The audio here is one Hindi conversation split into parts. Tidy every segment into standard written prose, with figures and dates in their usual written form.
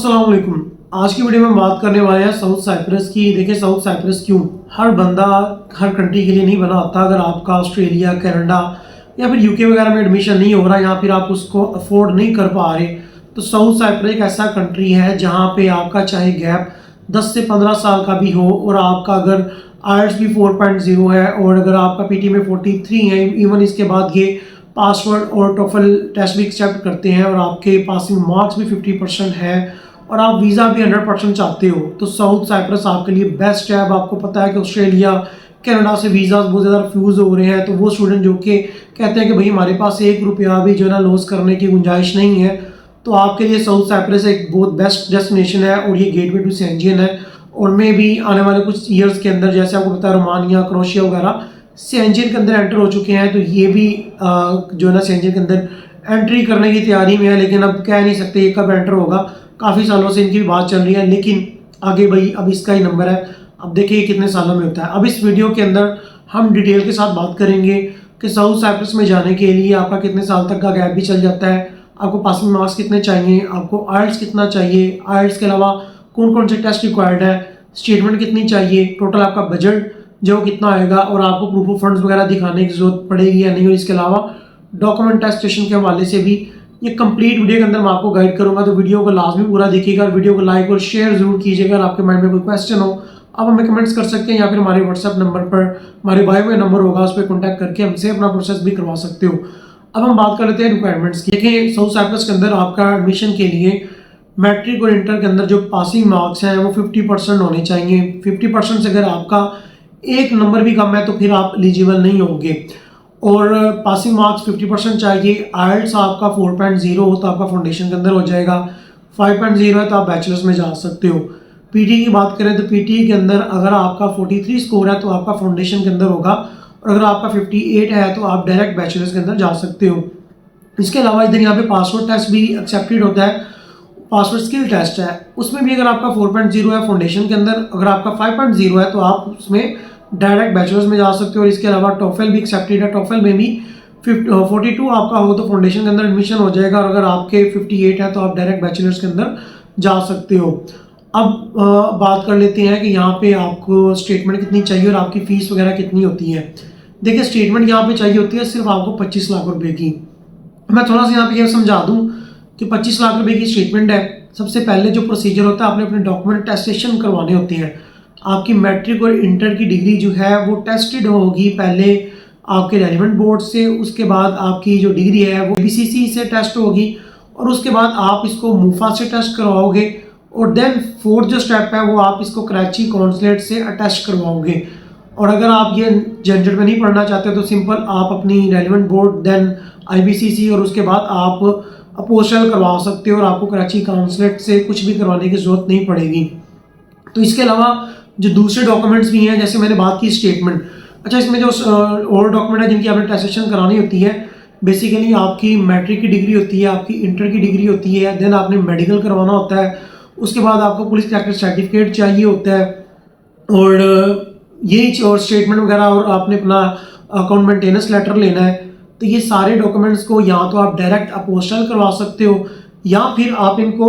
अस्सलाम वालेकुम। आज की वीडियो में हम बात करने वाले हैं साउथ साइप्रस की। देखिए साउथ साइप्रस क्यों हर बंदा हर कंट्री के लिए नहीं बना होता। अगर आपका ऑस्ट्रेलिया, कनाडा या फिर यूके वगैरह में एडमिशन नहीं हो रहा या फिर आप उसको अफोर्ड नहीं कर पा रहे, तो साउथ साइप्रस एक ऐसा कंट्री है जहाँ पे आपका चाहे गैप 10 से 15 साल का भी हो और आपका अगर आइल्स भी 4.0 है और अगर आपका पीटी में 43 है, इवन इसके बाद ये पासवर्ड और टोफल टेस्ट भी एक्सेप्ट करते हैं और आपके पासिंग मार्क्स भी 50% है और आप वीज़ा भी 100% चाहते हो, तो साउथ साइप्रस आपके लिए बेस्ट है। अब आपको पता है कि ऑस्ट्रेलिया, कनाडा से वीज़ा बहुत ज़्यादा रिफ्यूज़ हो रहे हैं, तो वो स्टूडेंट जो कि कहते हैं कि भाई हमारे पास 1 रुपया भी जो है ना लॉस करने की गुंजाइश नहीं है, तो आपके लिए साउथ साइप्रस एक बहुत बेस्ट डेस्टिनेशन है और ये गेटवे टू सेंजियन है। और मे भी आने वाले कुछ ईयर्स के अंदर, जैसे आपको पता है रोमानिया, क्रोशिया वगैरह सेंजियन के अंदर एंटर हो चुके हैं, तो ये भी जो है ना सेंजियन के अंदर एंट्री करने की तैयारी में है, लेकिन अब कह नहीं सकते ये कब एंटर होगा। काफ़ी सालों से इनकी बात चल रही है, लेकिन आगे भाई अब इसका ही नंबर है। अब देखिए कितने सालों में होता है। अब इस वीडियो के अंदर हम डिटेल के साथ बात करेंगे कि साउथ साइप्रस में जाने के लिए आपका कितने साल तक का गैप भी चल जाता है, आपको पासिंग मार्क्स कितने चाहिए, आपको आइल्स कितना चाहिए, आइल्स के अलावा कौन कौन से टेस्ट रिक्वायर्ड है, स्टेटमेंट कितनी चाहिए, टोटल आपका बजट जो कितना आएगा और आपको प्रूफ ऑफ फंड्स वगैरह दिखाने की जरूरत पड़ेगी या नहीं, और इसके अलावा डॉक्यूमेंट टेस्टेशन के हवाले से भी ये कंप्लीट वीडियो के अंदर मैं आपको गाइड करूंगा। तो वीडियो को लाजमी पूरा देखिएगा और वीडियो को लाइक और शेयर जरूर कीजिएगा। अगर आपके माइंड में कोई क्वेश्चन हो आप हमें कमेंट्स कर सकते हैं या फिर हमारे व्हाट्सएप नंबर पर, हमारे बायो में नंबर होगा, उस पर कॉन्टैक्ट करके हमसे अपना प्रोसेस भी करवा सकते हो। अब हम बात कर लेते हैं रिक्वायरमेंट्स की। देखिए साउथ साइप्रस के अंदर आपका एडमिशन के लिए मैट्रिक और इंटर के अंदर जो पासिंग मार्क्स हैं वो 50% होने चाहिए। 50% से अगर आपका एक नंबर भी कम है तो फिर आप एलिजिबल नहीं होंगे। और पासिंग मार्क्स 50% चाहिए। आइल्स आपका 4.0 हो तो आपका फाउंडेशन के अंदर हो जाएगा, 5.0 है तो आप बैचलर्स में जा सकते हो। पीटी की बात करें तो पीटी के अंदर अगर आपका 43 स्कोर है तो आपका फाउंडेशन के अंदर होगा, और अगर आपका 58 है तो आप डायरेक्ट बैचलर्स के अंदर जा सकते हो। इसके अलावा इधर यहाँ पे पासवर्ड टेस्ट भी एक्सेप्टेड होता है, पासवर्ड स्किल टेस्ट है, उसमें भी अगर आपका 4.0 है फाउंडेशन के अंदर, अगर आपका 5.0 है तो आप उसमें डायरेक्ट बैचलर्स में जा सकते हो। और इसके अलावा टोफल भी एक्सेप्टेड है, टोफल में भी 42 आपका हो तो फाउंडेशन के अंदर एडमिशन हो जाएगा, और अगर आपके 58 है तो आप डायरेक्ट बैचलर्स के अंदर जा सकते हो। अब बात कर लेते हैं कि यहाँ पे आपको स्टेटमेंट कितनी चाहिए और आपकी फ़ीस वगैरह कितनी होती है। देखिए स्टेटमेंट यहाँ पे चाहिए होती है सिर्फ आपको 25 लाख रुपए की। मैं थोड़ा सा यहाँ पे ये समझा दूँ कि 25 लाख रुपए की स्टेटमेंट है। सबसे पहले जो प्रोसीजर होता है, आपने अपने डॉक्यूमेंट टेस्टेशन करवाने होते हैं। आपकी मैट्रिक और इंटर की डिग्री जो है वो टेस्टेड होगी पहले आपके रेलिवेंट बोर्ड से, उसके बाद आपकी जो डिग्री है वो बीसीसी से टेस्ट होगी, और उसके बाद आप इसको मूफा से टेस्ट करवाओगे, और देन फोर्थ जो स्टेप है वो आप इसको कराची कॉन्सुलेट से अटेस्ट करवाओगे। और अगर आप ये झंझट में नहीं पढ़ना चाहते तो सिंपल आप अपनी रेलिवेंट बोर्ड, देन आईबीसीसी, और उसके बाद आप अपोस्टल करवा सकते हो और आपको कराची कॉन्सुलेट से कुछ भी करवाने की जरूरत नहीं पड़ेगी। तो इसके अलावा जो दूसरे डॉक्यूमेंट्स भी हैं, जैसे मैंने बात की स्टेटमेंट। अच्छा, इसमें जो और डॉक्यूमेंट है जिनकी आपने टेस्टेशन करानी होती है, बेसिकली आपकी मैट्रिक की डिग्री होती है, आपकी इंटर की डिग्री होती है, देन आपने मेडिकल करवाना होता है, उसके बाद आपको पुलिस कलेक्टर सर्टिफिकेट चाहिए होता है, और यही और स्टेटमेंट वगैरह, और आपने अपना अकाउंट मेंटेनेंस लेटर लेना है। तो ये सारे डॉक्यूमेंट्स को या तो आप डायरेक्ट अपोस्टल करवा सकते हो या फिर आप इनको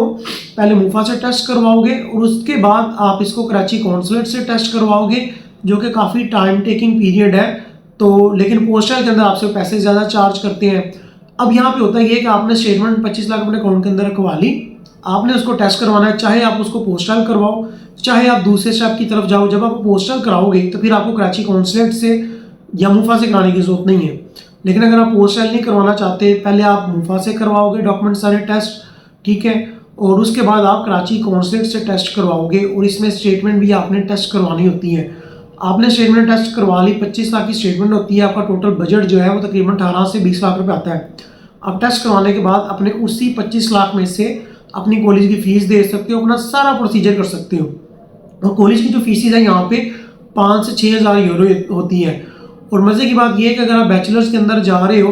पहले मूफा से टेस्ट करवाओगे और उसके बाद आप इसको कराची कॉन्सुलेट से टेस्ट करवाओगे, जो कि काफ़ी टाइम टेकिंग पीरियड है। तो लेकिन पोस्टल के अंदर आपसे पैसे ज़्यादा चार्ज करते हैं। अब यहाँ पे होता है ये कि आपने स्टेटमेंट 25 लाख अपने अकाउंट के अंदर रखवा ली, आपने उसको टेस्ट करवाना है, चाहे आप उसको पोस्टल करवाओ चाहे आप दूसरे स्टेप की तरफ जाओ। जब आप पोस्टल कराओगे तो फिर आपको कराची कॉन्सुलेट से या मूफा से कराने की जरूरत नहीं है, लेकिन अगर आप पोस्टल नहीं करवाना चाहते, पहले आप मूफा से करवाओगे डॉक्यूमेंट सारे टेस्ट, ठीक है, और उसके बाद आप कराची कॉन्सुलेट से टेस्ट करवाओगे, और इसमें स्टेटमेंट भी आपने टेस्ट करवानी होती है। आपने स्टेटमेंट टेस्ट करवा ली, 25 लाख की स्टेटमेंट होती है, आपका टोटल बजट जो है वो तकरीबन 18 से 20 लाख रुपये आता है। आप टेस्ट करवाने के बाद अपने उसी 25 लाख में से अपनी कॉलेज की फ़ीस दे सकते हो, अपना सारा प्रोसीजर कर सकते हो। और कॉलेज की जो फीसिस है यहाँ पे 5 से 6 हज़ार यूरो होती है। और मज़े की बात यह है कि अगर आप बैचलर्स के अंदर जा रहे हो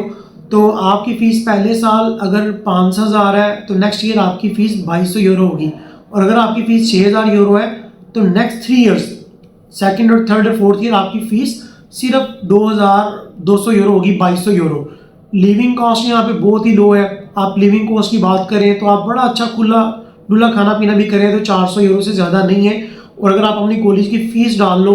तो आपकी फ़ीस पहले साल अगर 5,000 है तो नेक्स्ट ईयर आपकी फ़ीस 2200 यूरो होगी, और अगर आपकी फ़ीस 6,000 यूरो है तो नेक्स्ट 3 ईयर्स, सेकंड और थर्ड और फोर्थ ईयर आपकी फ़ीस सिर्फ 2,200 यूरो होगी, 2200 यूरो। लिविंग कॉस्ट यहाँ पे बहुत ही लो है। आप लिविंग कॉस्ट की बात करें तो आप बड़ा अच्छा खुला खुला खाना पीना भी करें तो 400 यूरो से ज़्यादा नहीं है। और अगर आप अपनी कॉलेज की फ़ीस डाल लो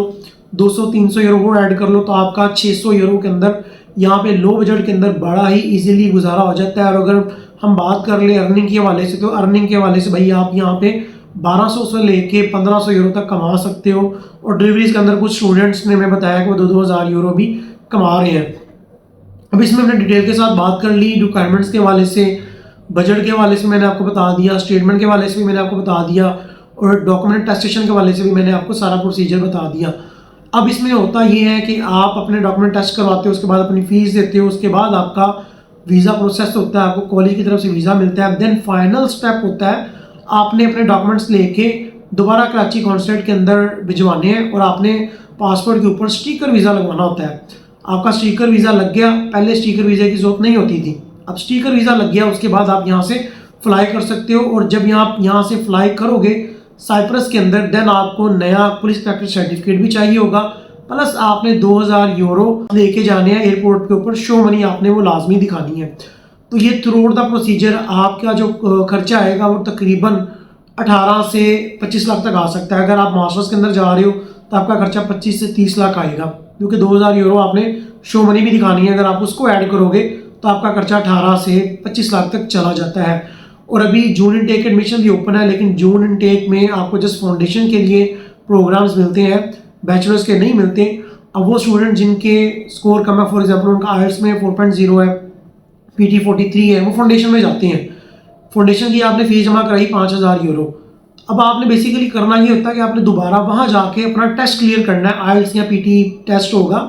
200-300 यूरो वो ऐड कर लो तो आपका 600 यूरो के अंदर यहाँ पे लो बजट के अंदर बड़ा ही इजीली गुजारा हो जाता है। और अगर हम बात कर ले अर्निंग के हवाले से, तो अर्निंग के हवाले से भाई आप यहाँ पे 1200 से लेके 1500 यूरो तक कमा सकते हो। और डिलीवरीज के अंदर कुछ स्टूडेंट्स ने मैं बताया कि वो 2-2 हज़ार यूरो भी कमा रहे हैं। अब इसमें हमने डिटेल के साथ बात कर ली, रिक्वायरमेंट्स के हवाले से, बजट के हवाले से मैंने आपको बता दिया, स्टेटमेंट के हवाले से भी मैंने आपको बता दिया, और डॉक्यूमेंट टेस्टेशन के हवाले से भी मैंने आपको सारा प्रोसीजर बता दिया। अब इसमें होता ये है कि आप अपने डॉक्यूमेंट टेस्ट करवाते हो, उसके बाद अपनी फ़ीस देते हो, उसके बाद आपका वीज़ा प्रोसेस होता है, आपको कॉलेज की तरफ से वीज़ा मिलता है। देन फाइनल स्टेप होता है आपने अपने डॉक्यूमेंट्स लेके दोबारा कराची कॉन्सुलेट के अंदर भिजवाने हैं और आपने पासपोर्ट के ऊपर स्टिकर वीज़ा लगवाना होता है। आपका स्टिकर वीज़ा लग गया, पहले स्टिकर वीज़ा की ज़रूरत नहीं होती थी, अब स्टिकर वीज़ा लग गया, उसके बाद आप यहाँ से फ़्लाई कर सकते हो। और जब आप यहाँ से फ़्लाई करोगे साइप्रस के अंदर, देन आपको नया पुलिस इंस्पेक्टर सर्टिफिकेट भी चाहिए होगा, प्लस आपने 2000 यूरो लेके जाने हैं एयरपोर्ट के ऊपर, शो मनी आपने वो लाजमी दिखानी है। तो ये थ्रू आउट द प्रोसीजर आपका जो खर्चा आएगा वो तकरीबन 18 से 25 लाख तक आ सकता है। अगर आप मास्टर्स के अंदर जा रहे हो तो आपका खर्चा 25 से 30 लाख आएगा, क्योंकि 2000 यूरो आपने शो मनी भी दिखानी है। अगर आप उसको ऐड करोगे तो आपका खर्चा 18 से 25 लाख तक चला जाता है। और अभी जून इनटेक एडमिशन भी ओपन है, लेकिन जून इनटेक में आपको जस्ट फाउंडेशन के लिए प्रोग्राम्स मिलते हैं, बैचलर्स के नहीं मिलते। अब वो स्टूडेंट जिनके स्कोर कम है, फॉर एग्जांपल उनका आईएलटीएस में 4.0 है, पीटी 43 है, वो फाउंडेशन में जाते हैं। फाउंडेशन की आपने फीस जमा कराई 5000 यूरो। अब आपने बेसिकली करना ये होता है कि आपने दोबारा वहाँ जाके अपना टेस्ट क्लियर करना है, आईएलटीएस या पीटी टेस्ट होगा,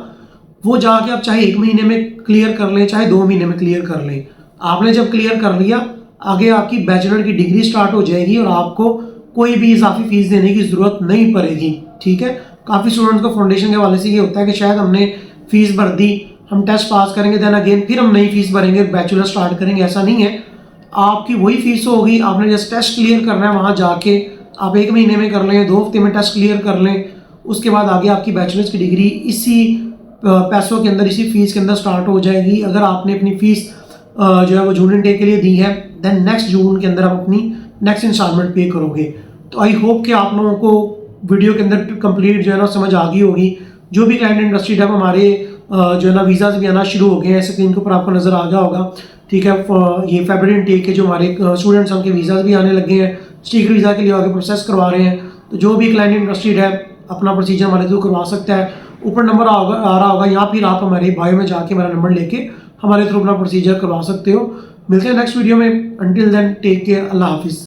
वो जाके आप चाहे 1 महीने में क्लियर कर लें, चाहे 2 महीने में क्लियर कर लें। आपने जब क्लियर कर लिया, आगे आपकी बैचलर की डिग्री स्टार्ट हो जाएगी और आपको कोई भी इजाफी फीस देने की ज़रूरत नहीं पड़ेगी। ठीक है, काफ़ी स्टूडेंट्स को फाउंडेशन के हवाले से ये होता है कि शायद हमने फ़ीस भर दी, हम टेस्ट पास करेंगे, देन अगेन फिर हम नई फीस भरेंगे, बैचलर स्टार्ट करेंगे। ऐसा नहीं है, आपकी वही फीस होगी, आपने जस्ट टेस्ट क्लियर करना है। वहाँ जाके आप 1 महीने में कर लें, 2 हफ्ते में टेस्ट क्लियर कर लें, उसके बाद आगे आपकी बैचलर्स की डिग्री इसी पैसों के अंदर, इसी फीस के अंदर स्टार्ट हो जाएगी। अगर आपने अपनी फ़ीस जो है वो जून इनटेक के लिए दी है, देन नेक्स्ट जून के अंदर आप अपनी नेक्स्ट इंस्टॉलमेंट पे करोगे। तो आई होप कि आप लोगों को वीडियो के अंदर कंप्लीट जो है ना समझ आ गई होगी। जो भी क्लाइंट इंडस्ट्री है हमारे जो है ना वीज़ाज भी आना शुरू हो गए हैं, स्क्रीन के ऊपर आपको नज़र आ गया होगा। ठीक है, ये फरवरी इनटेक के जो हमारे स्टूडेंट्स हैं उनके वीज़ाज भी आने लगे हैं, स्टिकर वीज़ा के लिए आगे प्रोसेस करवा रहे हैं। तो जो भी क्लाइंट इंडस्ट्री है अपना प्रोसीजर हमारे थ्रू करवा सकता है। ऊपर नंबर आ रहा होगा, या फिर आप हमारे बायो में जाके मेरा नंबर लेके हमारे थ्रू अपना प्रोसीजर करवा सकते हो। मिलते हैं नेक्स्ट वीडियो में, अंटिल देन टेक केयर, अल्लाह हाफिज़।